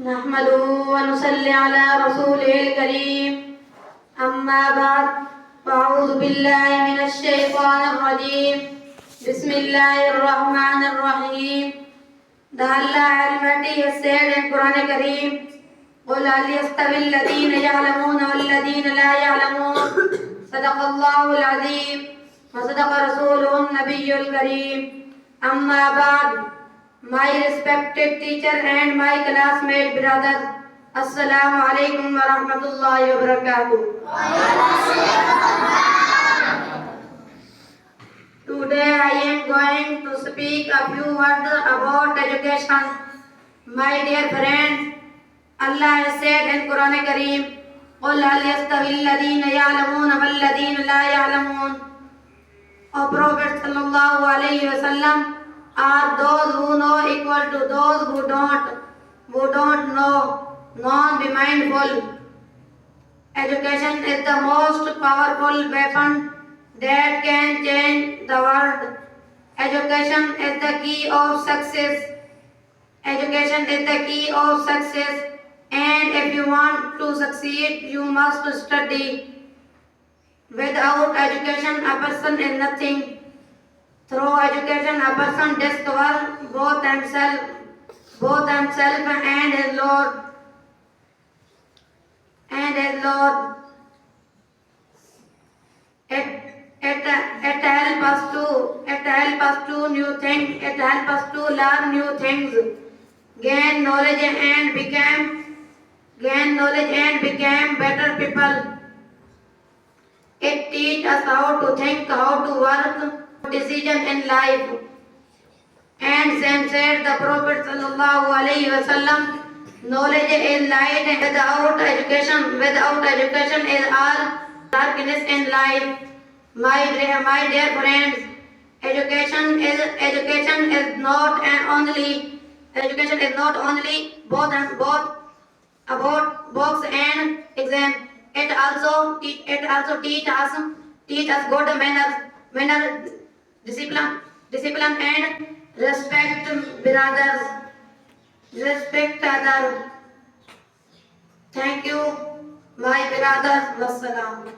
नहमदुहु व नुसल्ली अला रसूलिल करीम अम्मा बाद फ़अऊज़ु बिल्लाहि मिनश शैतानिर रजीम बिस्मिल्लाहिर रहमानिर रहीम. The Allah Almighty has said in Quran Kareem, قُلْ هَلْ يَسْتَوِي الَّذِينَ يَعْلَمُونَ وَالَّذِينَ لَا يَعْلَمُونَ صدق الله العظيم وصدق رسوله النبي الكريم. أما بعد, my respected teacher and my classmate brothers, Assalamu alaikum wa rahmatullahi wa barakatuh. Today I am going to speak a few words about education. My dear friends, Allah has said in Quran Kareem, قُلْ هَلْ يَسْتَوِي الَّذِينَ يَعْلَمُونَ وَالَّذِينَ لَا يَعْلَمُونَ. O Prophet sallallahu alayhi wa sallam, are those who know equal to those who don't know? None be mindful. Education is the most powerful weapon that can change the world. Education is the key of success. Education is the key of success, and if you want to succeed, you must study. Without education, a person is nothing. Through education, a person discovers both himself and his Lord. It helps us to new things. It helps us to learn new things, gain knowledge and become better people. It teaches us how to think, how to work, decision in life. And then said the Prophet sallallahu alaihi wasallam, knowledge is light, and without education is all darkness in life. My dear friends, education is not only both about books and exam. It also teach us good manners, discipline and respect brothers, respect others. Thank you, my brothers. Wassalam.